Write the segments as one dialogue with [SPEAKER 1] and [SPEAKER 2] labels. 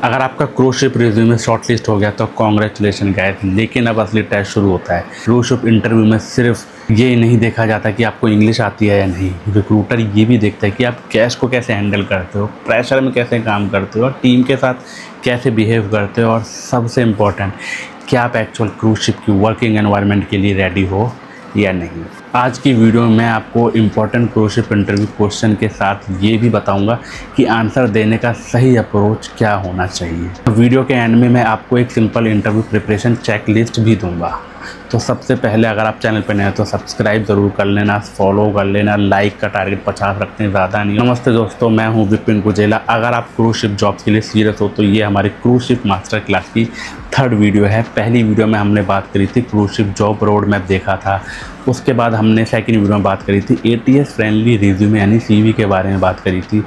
[SPEAKER 1] अगर आपका cruise ship resume shortlist हो गया तो कॉन्ग्रेचुलेशन गाइस। लेकिन अब असली टेस्ट शुरू होता है। क्रूज शिप इंटरव्यू में सिर्फ ये नहीं देखा जाता कि आपको इंग्लिश आती है या नहीं, रिक्रूटर ये भी देखता है कि आप कैश को कैसे हैंडल करते हो, प्रेशर में कैसे काम करते हो और टीम के साथ कैसे बिहेव करते हो, और सबसे इम्पोर्टेंट क्या आप एक्चुअल क्रूज शिप की वर्किंग एनवायरनमेंट के लिए रेडी हो या नहीं। आज की वीडियो में मैं आपको important cruise ship interview question के साथ ये भी बताऊंगा कि आंसर देने का सही अप्रोच क्या होना चाहिए। वीडियो के एंड में मैं आपको एक सिंपल इंटरव्यू प्रिपरेशन चेकलिस्ट भी दूंगा। तो सबसे पहले अगर आप चैनल पर नए हैं तो सब्सक्राइब ज़रूर कर लेना, फॉलो कर लेना, लाइक का टारगेट 50 रखते हैं, ज़्यादा नहीं। नमस्ते दोस्तों, मैं हूं विपिन गुजेला। अगर आप क्रूज शिप जॉब्स के लिए सीरियस हो तो ये हमारी क्रूज शिप मास्टर क्लास की 3rd वीडियो है। पहली वीडियो में हमने बात करी थी cruise ship job road map देखा था। उसके बाद हमने 2nd वीडियो में बात करी थी ATS फ्रेंडली रिज्यूमे यानी CV के बारे में बात करी थी।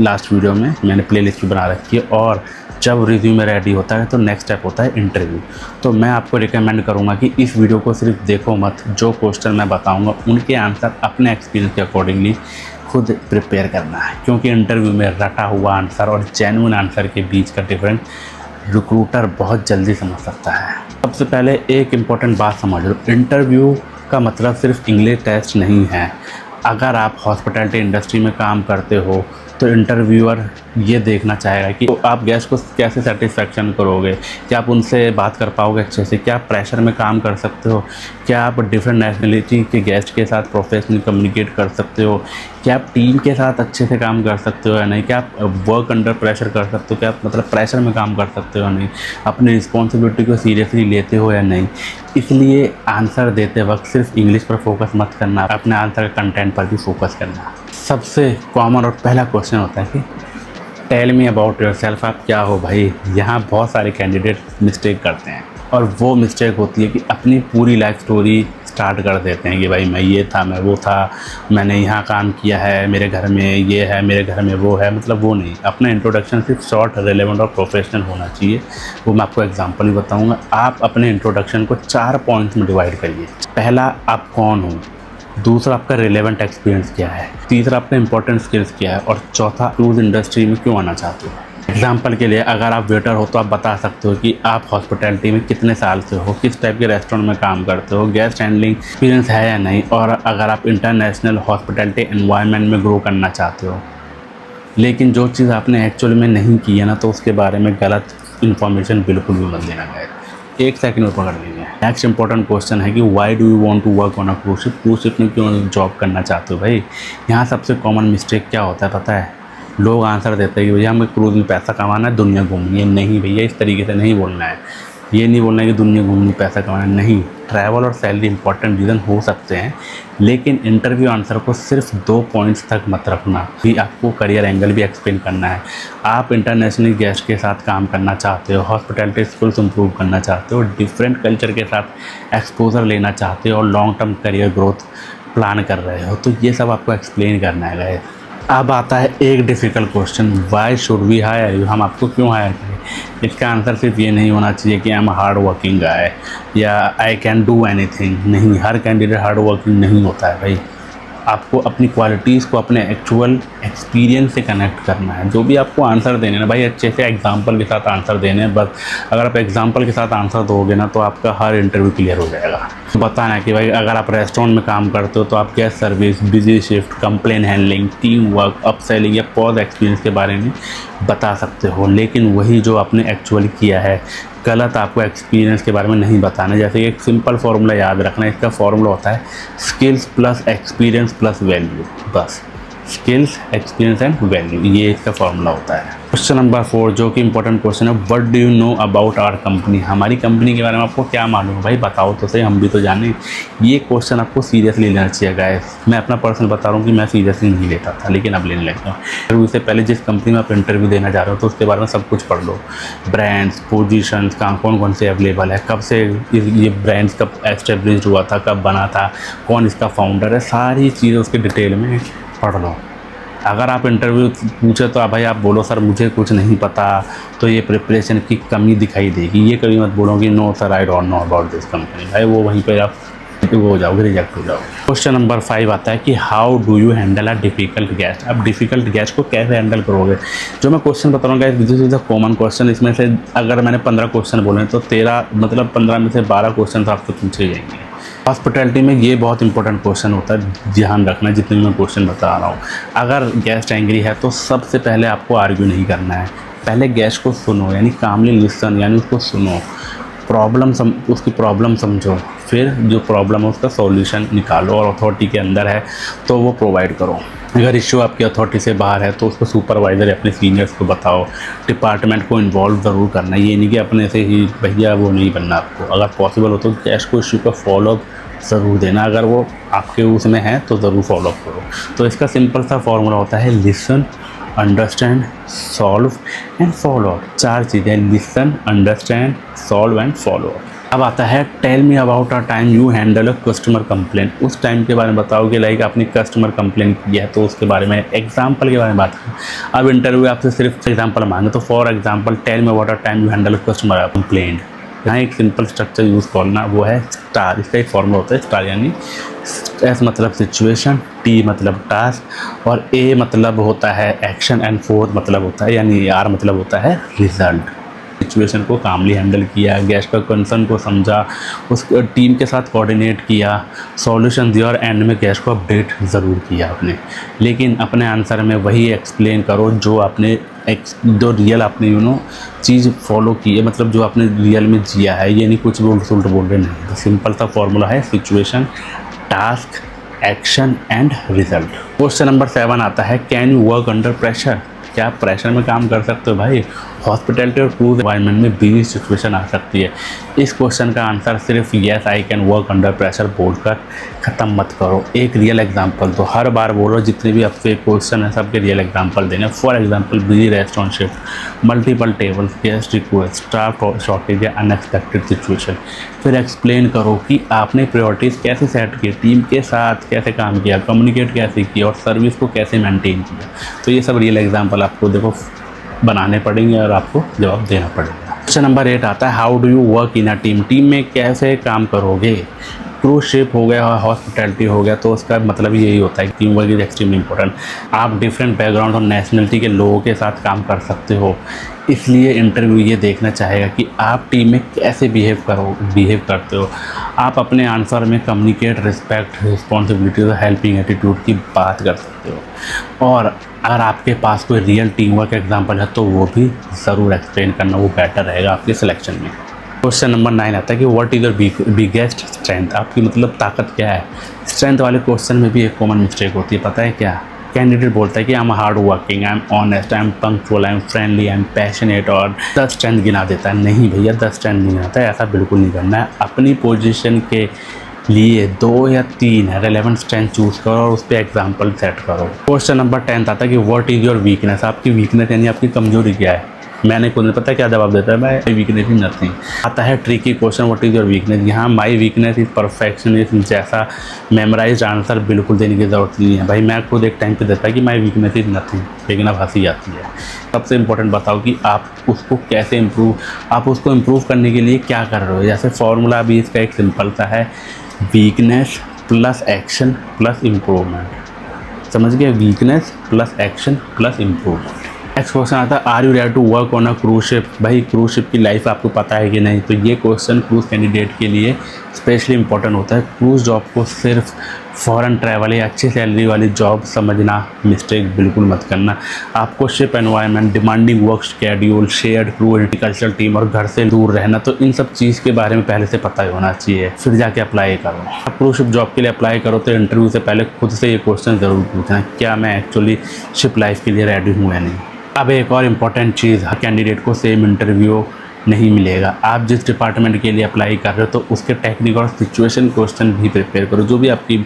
[SPEAKER 1] लास्ट वीडियो में मैंने प्लेलिस्ट बना रखी है। और जब रिज्यूमे रेडी होता है तो नेक्स्ट स्टेप होता है इंटरव्यू। तो मैं आपको रिकमेंड करूंगा कि इस वीडियो को सिर्फ देखो मत, जो क्वेश्चन मैं बताऊंगा उनके आंसर अपने एक्सपीरियंस के अकॉर्डिंगली खुद प्रिपेयर करना है, क्योंकि इंटरव्यू में रटा हुआ आंसर और जेन्युइन आंसर के बीच का डिफरेंस रिक्रूटर बहुत जल्दी समझ सकता है। सबसे पहले एक इम्पॉर्टेंट बात समझ लो, इंटरव्यू का मतलब सिर्फ इंग्लिश टेस्ट नहीं है। अगर आप हॉस्पिटैलिटी इंडस्ट्री में काम करते हो तो इंटरव्यूअर ये देखना चाहेगा कि आप गेस्ट को कैसे सेटिस्फेक्शन करोगे, क्या आप उनसे बात कर पाओगे अच्छे से, क्या आप प्रेशर में काम कर सकते हो, क्या आप डिफरेंट नेशनलिटी के गेस्ट के साथ प्रोफेशनली कम्युनिकेट कर सकते हो, क्या आप टीम के साथ अच्छे से काम कर सकते हो या नहीं, क्या आप वर्क अंडर प्रेशर कर सकते हो, क्या आप मतलब प्रेशर में काम कर सकते हो या नहीं, अपनी रिस्पॉन्सिबिलिटी को सीरियसली लेते हो या नहीं। इसलिए आंसर देते वक्त सिर्फ इंग्लिश पर फोकस मत करना, अपने आंसर के कंटेंट पर भी फोकस करना। सबसे कॉमन और पहला क्वेश्चन होता है कि टेल मी अबाउट योरसेल्फ, आप क्या हो भाई। यहाँ बहुत सारे कैंडिडेट मिस्टेक करते हैं और वो मिस्टेक होती है कि अपनी पूरी लाइफ स्टोरी स्टार्ट कर देते हैं कि भाई मैं ये था, मैं वो था, मैंने यहाँ काम किया है, मेरे घर में ये है, मेरे घर में वो है। मतलब वो नहीं, अपना इंट्रोडक्शन सिर्फ शॉर्ट, रेलेवेंट और प्रोफेशनल होना चाहिए। वो मैं आपको एग्जांपल ही बताऊँगा। आप अपने इंट्रोडक्शन को 4 पॉइंट्स में डिवाइड करिए। पहला, आप कौन हो। दूसरा, आपका रिलेवेंट एक्सपीरियंस क्या है। तीसरा, आपका इंपॉर्टेंट स्किल्स क्या है। और चौथा, क्रूज इंडस्ट्री में क्यों आना चाहते हो। एग्जाम्पल के लिए अगर आप वेटर हो तो आप बता सकते हो कि आप हॉस्पिटैलिटी में कितने साल से हो, किस टाइप के रेस्टोरेंट में काम करते हो, गेस्ट हैंडलिंग एक्सपीरियंस है या नहीं, और अगर आप इंटरनेशनल हॉस्पिटैलिटी एनवायरनमेंट में ग्रो करना चाहते हो। लेकिन जो चीज़ आपने एक्चुअल में नहीं की है ना, तो उसके बारे में गलत इन्फॉर्मेशन बिल्कुल भी मत देना है। 1 सेकंड में पकड़ लीजिए। नेक्स्ट इंपॉर्टेंट क्वेश्चन है कि why do you want to work on a cruise ship. Cruise ship में क्यों जॉब करना चाहते हो भाई। यहाँ सबसे कॉमन मिस्टेक क्या होता है पता है, लोग आंसर देते हैं कि भैया हमें क्रूज में पैसा कमाना है, दुनिया घूमनी है। नहीं भैया, इस तरीके से नहीं बोलना है। ये नहीं बोलना है कि दुनिया घूमनी, पैसा कमाना, नहीं। ट्रैवल और सैलरी इंपॉर्टेंट रीज़न हो सकते हैं, लेकिन इंटरव्यू आंसर को सिर्फ 2 पॉइंट्स तक मत रखना। भी आपको करियर एंगल भी एक्सप्लेन करना है। आप इंटरनेशनल गेस्ट के साथ काम करना चाहते हो, हॉस्पिटैलिटी स्किल्स इंप्रूव करना चाहते हो, डिफरेंट कल्चर के साथ एक्सपोजर लेना चाहते हो और long term career growth plan कर रहे हो, तो ये सब आपको एक्सप्लेन करना है गाइस। अब आता है एक difficult question, why should we hire you. हम आपको क्यों हायर करें। इसका आंसर सिर्फ ये नहीं होना चाहिए कि आई एम हार्ड वर्किंग गाय या आई कैन डू एनीथिंग। नहीं, हर कैंडिडेट हार्ड वर्किंग नहीं होता है भाई। आपको अपनी क्वालिटीज़ को अपने एक्चुअल एक्सपीरियंस से कनेक्ट करना है। जो भी आपको आंसर देने ना भाई, अच्छे से एग्जांपल के साथ आंसर देने हैं बस। अगर आप एग्जांपल के साथ आंसर दोगे ना तो आपका हर इंटरव्यू क्लियर हो जाएगा। बताना है कि भाई अगर आप रेस्टोरेंट में काम करते हो तो आप guest service, busy shift, complain handling, team work, upselling या पॉज एक्सपीरियंस के बारे में बता सकते हो। लेकिन वही जो आपने एक्चुअली किया है, गलत आपको एक्सपीरियंस के बारे में नहीं बताना। जैसे एक सिंपल फार्मूला याद रखना, इसका फार्मूला होता है skills plus experience plus value. बस स्किल्स, एक्सपीरियंस एंड वैल्यू, ये इसका फार्मूला होता है। क्वेश्चन नंबर 4 जो कि इंपॉर्टेंट क्वेश्चन है, what do you know about our company. हमारी कंपनी के बारे में आपको क्या मालूम है भाई, बताओ तो सही, हम भी तो जाने। ये क्वेश्चन आपको सीरियसली लेना चाहिए गाइस। मैं अपना पर्सनल बता रहा हूँ कि मैं सीरियसली नहीं लेता था, लेकिन अब लेने लगता हूँ। इंटरव्यू से पहले जिस कंपनी में आप इंटरव्यू देना जा रहे हो तो उसके बारे में सब कुछ पढ़ लो। ब्रांड्स, पोजीशंस, कौन कौन से अवेलेबल है, कब से ये ब्रांड्स कब एस्टेब्लिश्ड हुआ था, कब बना था, कौन इसका फाउंडर है, सारी चीज़ें उसके डिटेल में पढ़ लो। अगर आप इंटरव्यू पूछे तो भाई आप बोलो सर मुझे कुछ नहीं पता, तो ये प्रिपरेशन की कमी दिखाई देगी। ये कभी मत बोलो कि no sir I don't know about this company. भाई वो वहीं पर आप वो हो जाओगे, रिजेक्ट हो जाओगे। क्वेश्चन नंबर 5 आता है कि how do you handle a difficult guest. अब डिफ़िकल्ट गेस्ट को कैसे हैंडल करोगे। जो मैं क्वेश्चन बताऊँगा this is the common question. इसमें से अगर मैंने 15 क्वेश्चन बोले तो 13 मतलब 15 में से 12 क्वेश्चन आपसे पूछे जाएंगे। हॉस्पिटैलिटी में ये बहुत इंपॉर्टेंट क्वेश्चन होता है, ध्यान रखना जितने मैं क्वेश्चन बता रहा हूँ। अगर गेस्ट एंग्री है तो सबसे पहले आपको आर्ग्यू नहीं करना है, पहले गेस्ट को सुनो, यानी कामली लिसन, यानी उसको सुनो, उसकी प्रॉब्लम समझो, फिर जो प्रॉब्लम है उसका सॉल्यूशन निकालो और अथॉरिटी के अंदर है तो वो प्रोवाइड करो। अगर इश्यू आपकी अथॉरिटी से बाहर है तो उसको सुपरवाइज़र या अपने सीनियर्स को बताओ। डिपार्टमेंट को इन्वॉल्व ज़रूर करना, ये नहीं कि अपने से ही भैया वो नहीं बनना आपको। अगर पॉसिबल हो तो गेस्ट को इश्यू का फॉलोअप ज़रूर देना, अगर वो आपके उसमें है तो ज़रूर फॉलोअप करो। तो इसका सिंपल सा फॉर्मूला होता है listen, understand, solve and follow. 4 चीज़ें, listen, understand, solve and follow. अब आता है tell me about a time you handle a customer complaint. उस टाइम के बारे में बताओ कि लाइक आपने कस्टमर कंप्लेंट किया है तो उसके बारे में एग्जांपल के बारे में बात करें। अब इंटरव्यू आपसे सिर्फ एग्जांपल मांगे तो for example tell me about a time you handle a customer complaint. यहाँ एक सिंपल स्ट्रक्चर यूज़ करना, वो है स्टार। इसका एक फॉर्मूला होता है स्टार, यानी एस मतलब सिचुएशन, टी मतलब टास्क और ए मतलब होता है एक्शन एंड 4 मतलब होता है, यानी आर मतलब होता है रिजल्ट। सिचुएशन को कामली हैंडल किया, गेस्ट का कंसर्न को समझा, उस टीम के साथ कोऑर्डिनेट किया, सॉल्यूशन दिया और एंड में गेस्ट को अपडेट ज़रूर किया आपने। लेकिन अपने आंसर में वही एक्सप्लेन करो जो आपने जो रियल आपने चीज़ फॉलो की है, मतलब जो आपने रियल में जिया है, ये नहीं कुछ भी उल्ट उल्ट बोल रहे नहीं। तो सिंपल सा फॉर्मूला है situation, task, action and result. Question number 7 आता है can you work under pressure. क्या आप प्रेशर में काम कर सकते हो भाई। हॉस्पिटैलिटी और क्रूज एनवायरनमेंट में बिजी सिचुएशन आ सकती है। इस क्वेश्चन का आंसर सिर्फ yes I can work under pressure बोलकर ख़त्म मत करो, एक रियल एग्जांपल दो। हर बार बोलो जितने भी आपसे क्वेश्चन है सबके रियल एग्जांपल देने। For example busy restaurant shift, multiple table, guest request, staff shortage या अनएक्सपेक्टेड सिचुएशन। फिर एक्सप्लेन करो कि आपने प्रायोरिटीज़ कैसे सेट की, टीम के साथ कैसे काम किया, कम्युनिकेट कैसे किया और सर्विस को कैसे मेंटेन किया। तो ये सब रियल एग्जांपल आपको देखो बनाने पड़ेंगे और आपको जवाब देना पड़ेगा। क्वेश्चन नंबर 8 आता है how do you work in a team. Team में कैसे काम करोगे। क्रूज शिप हो गया, हॉस्पिटैलिटी हो गया, तो उसका मतलब यही होता है कि team work is extremely important. आप डिफरेंट बैकग्राउंड और नेशनलिटी के लोगों के साथ काम कर सकते हो, इसलिए इंटरव्यू ये देखना चाहेगा कि आप टीम में कैसे बिहेव करते हो। आप अपने आंसर में कम्युनिकेट, रिस्पेक्ट, रिस्पॉन्सिबिलिटी और हेल्पिंग एटीट्यूड की बात कर सकते हो। और अगर आपके पास कोई रियल टीम वर्क एग्जाम्पल है तो वो भी ज़रूर एक्सप्लेन करना, वो बेटर रहेगा आपके सिलेक्शन में। क्वेश्चन नंबर 9 आता है कि what is your biggest strength. आपकी मतलब ताकत क्या है। स्ट्रेंथ वाले क्वेश्चन में भी एक कॉमन मिस्टेक होती है, पता है क्या। कैंडिडेट बोलता है कि I am hard working, I am honest, I am punctual, I am friendly, I am passionate और 10 स्ट्रेंथ गिना देता है। नहीं भैया, 10 स्ट्रेंथ नहीं गिनाता है, ऐसा बिल्कुल नहीं करना है। अपनी पोजीशन के लिए 2 या 3 रेलेवेंट स्ट्रेंथ चूज़ करो और उस पर एग्जाम्पल सेट करो। क्वेश्चन नंबर 10 आता है कि व्हाट इज़ योर वीकनेस। आपकी वीकनेस यानी आपकी कमजोरी क्या है। मैंने खुद नहीं पता क्या जवाब देता है, माई वीकनेस इज नथिंग। आता है tricky question what is your weakness. यहाँ माई वीकनेस इज़ परफेक्शनिज्म जैसा मेमोराइज्ड आंसर बिल्कुल देने की ज़रूरत नहीं है भाई। मैं खुद एक टाइम पे देता कि माई वीकनेस इज़ नथिंग, लेकिन अब हंसी आती है। सबसे इंपॉर्टेंट बताओ कि आप उसको कैसे इम्प्रूव करने के लिए क्या कर रहे हो। जैसे फॉर्मूला भी इसका एक सिंपल सा है, weakness plus action plus improvement. समझ गए, weakness plus action plus improvement. Next question आता है are you ready to work on a cruise ship. भाई क्रूज शिप की लाइफ आपको पता है कि नहीं, तो ये क्वेश्चन क्रूज कैंडिडेट के लिए स्पेशली इंपॉर्टेंट होता है। क्रूज जॉब को सिर्फ फॉरेन ट्रैवल या अच्छी सैलरी वाली जॉब समझना, मिस्टेक बिल्कुल मत करना। आपको ship environment, demanding work schedule, shared crew, agriculture team और घर से दूर रहना, तो इन सब चीज़ के बारे में पहले से पता ही होना चाहिए, फिर जाके अप्लाई करो। आप क्रूज शिप जॉब के लिए अप्लाई करो तो इंटरव्यू से पहले खुद से ये क्वेश्चन ज़रूर पूछना, क्या मैं एक्चुअली शिप लाइफ के लिए रेडी हूँ या नहीं। अब एक और इम्पॉर्टेंट चीज़, हर कैंडिडेट को सेम इंटरव्यू नहीं मिलेगा। आप जिस डिपार्टमेंट के लिए अप्लाई कर रहे हो तो उसके टेक्निकल और सिचुएशन क्वेश्चन भी प्रिपेयर करो। जो भी आपकी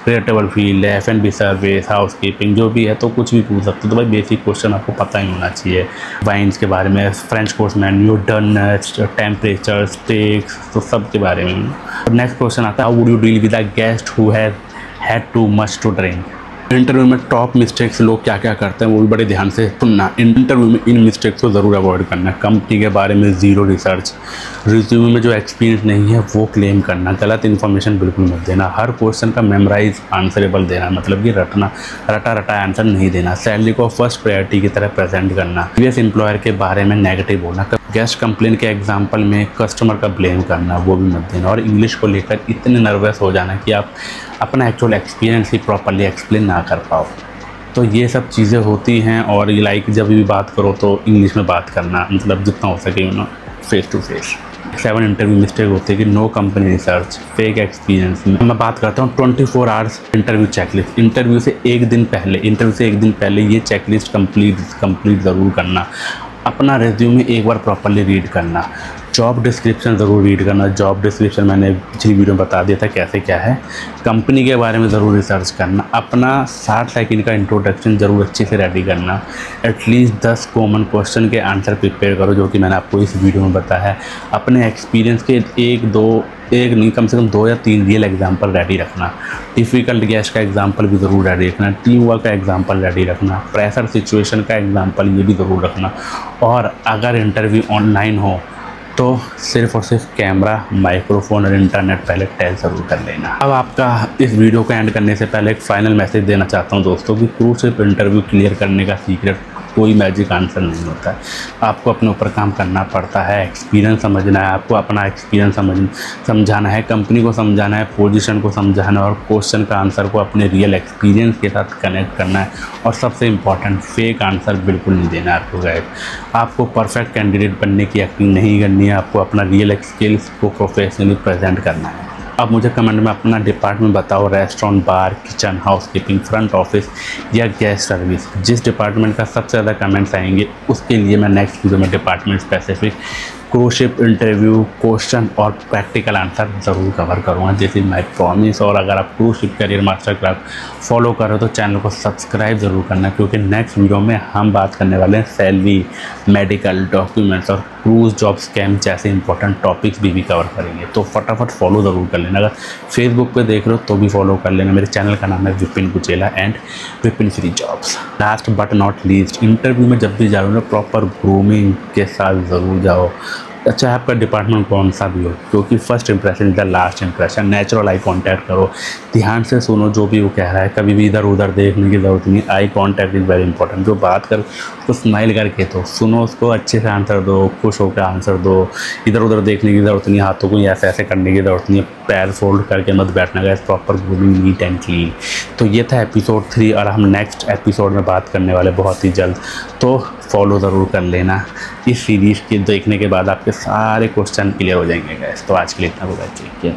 [SPEAKER 1] रिलेटेबल फील्ड है, F&B सर्विस, हाउसकीपिंग जो भी है, तो कुछ भी पूछ सकते हो। तो भाई बेसिक क्वेश्चन आपको पता ही होना चाहिए। वाइन्स के बारे में, French course menu, donuts, temperature, steaks, तो सब के बारे में। नेक्स्ट क्वेश्चन आता है how would you deal with a guest who had too much to drink. Interview में टॉप मिस्टेक्स लोग क्या क्या करते हैं वो भी बड़े ध्यान से सुनना। इंटरव्यू में इन मिस्टेक्स को ज़रूर अवॉइड करना। कंपनी के बारे में ज़ीरो रिसर्च, रिज्यूमे में जो एक्सपीरियंस नहीं है वो क्लेम करना, गलत इन्फॉर्मेशन बिल्कुल मत देना, हर क्वेश्चन का मेमोराइज आंसरेबल देना, मतलब कि रटा आंसर नहीं देना, सैलरी को फर्स्ट प्रायोरिटी की तरह प्रेजेंट करना, प्रीवियस एम्प्लॉयर के बारे में नेगेटिव बोलना, गेस्ट कंप्लेन के एग्जाम्पल में कस्टमर का ब्लेम करना वो भी मत देना, और इंग्लिश को लेकर इतने नर्वस हो जाना कि आप अपना एक्चुअल एक्सपीरियंस ही प्रॉपरली एक्सप्लेन ना कर पाओ। तो ये सब चीज़ें होती हैं। और लाइक जब भी बात करो तो इंग्लिश में बात करना, मतलब जितना हो सके face to face. 7 interview mistake होती है कि no company research, fake experience. मैं बात करता हूँ 24 आवर्स इंटरव्यू चेकलिस्ट। इंटरव्यू से एक दिन पहले ये चेकलिस्ट कंप्लीट ज़रूर करना। अपना रेज्यूमे एक बार प्रॉपरली रीड करना। जॉब डिस्क्रिप्शन ज़रूर रीड करना। जॉब डिस्क्रिप्शन मैंने पिछली वीडियो में बता दिया था कैसे क्या है। कंपनी के बारे में ज़रूर रिसर्च करना। अपना 60 सेकंड का इंट्रोडक्शन ज़रूर अच्छे से रेडी करना। एटलीस्ट 10 कॉमन क्वेश्चन के आंसर प्रिपेयर करो, जो कि मैंने आपको इस वीडियो में बताया है। अपने एक्सपीरियंस के एक नहीं कम से कम 2 या 3 रियल एग्जाम्पल रेडी रखना। डिफ़िकल्ट गेस्ट का एग्जाम्पल भी ज़रूर रेडी रखना। टीम वर्क का एग्जाम्पल रेडी रखना। प्रेशर सिचुएशन का एग्जाम्पल ये भी ज़रूर रखना। और अगर इंटरव्यू ऑनलाइन हो तो सिर्फ और सिर्फ कैमरा, माइक्रोफोन और इंटरनेट पहले टेस्ट ज़रूर कर लेना। अब आपका इस वीडियो को एंड करने से पहले एक फ़ाइनल मैसेज देना चाहता हूँ दोस्तों कि क्रूशिप इंटरव्यू क्लियर करने का सीक्रेट कोई मैजिक आंसर नहीं होता है। आपको अपने ऊपर काम करना पड़ता है, एक्सपीरियंस समझना है, आपको अपना एक्सपीरियंस समझाना है, कंपनी को समझाना है, पोजीशन को समझाना है, और क्वेश्चन का आंसर को अपने रियल एक्सपीरियंस के साथ कनेक्ट करना है। और सबसे इम्पॉर्टेंट, फेक आंसर बिल्कुल नहीं देना है आपको गाइस। आपको परफेक्ट कैंडिडेट बनने की एक्टिंग नहीं करनी है, आपको अपना रियल स्किल्स को प्रोफेशनली प्रेजेंट करना है। अब मुझे कमेंट में अपना डिपार्टमेंट बताओ, रेस्टोरेंट, बार, किचन, हाउसकीपिंग, फ्रंट ऑफिस या गेस्ट सर्विस। जिस डिपार्टमेंट का सबसे ज़्यादा कमेंट्स आएंगे उसके लिए मैं नेक्स्ट वीडियो में डिपार्टमेंट स्पेसिफिक क्रूशिप इंटरव्यू क्वेश्चन और प्रैक्टिकल आंसर ज़रूर कवर करूँगा, जैसे माई प्रॉमिस। और अगर आप क्रूशिप करियर मास्टर क्लास फॉलो करो तो चैनल को सब्सक्राइब ज़रूर करना, क्योंकि नेक्स्ट वीडियो में हम बात करने वाले हैं सैलरी, मेडिकल, डॉक्यूमेंट्स और क्रूज जॉब स्कैम जैसे इंपॉर्टेंट टॉपिक्स भी कवर करेंगे। तो फटाफट फॉलो ज़रूर कर लेना। अगर फेसबुक पे देख रहे हो तो भी फॉलो कर लेना। मेरे चैनल का नाम है Vipin Kuchela and Vipin free jobs. Last but not least, interview में जब भी जाओ ना प्रॉपर ग्रूमिंग के साथ ज़रूर जाओ, चाहे आपका डिपार्टमेंट कौन सा भी हो, क्योंकि first impression is the last impression. Natural eye contact करो, ध्यान से सुनो जो भी वो कह रहा है, कभी भी इधर उधर देखने की ज़रूरत नहीं। Eye contact is very important. जो बात कर उसको स्माइल करके तो सुनो, उसको अच्छे से आंसर दो, खुश होकर आंसर दो। इधर उधर देखने की ज़रूरत नहीं, हाथों को ऐसे ऐसे करने की ज़रूरत नहीं है, पैर फोल्ड करके मत बैठना गया। Proper grooming, neat and clean. तो ये था एपिसोड 3 और हम नेक्स्ट एपिसोड में बात करने वाले बहुत ही जल्द। तो फॉलो ज़रूर कर लेना। इस सीरीज़ के देखने के बाद आपके सारे क्वेश्चन क्लियर हो जाएंगे गाइस। तो आज के लिए इतना होगा, ठीक है।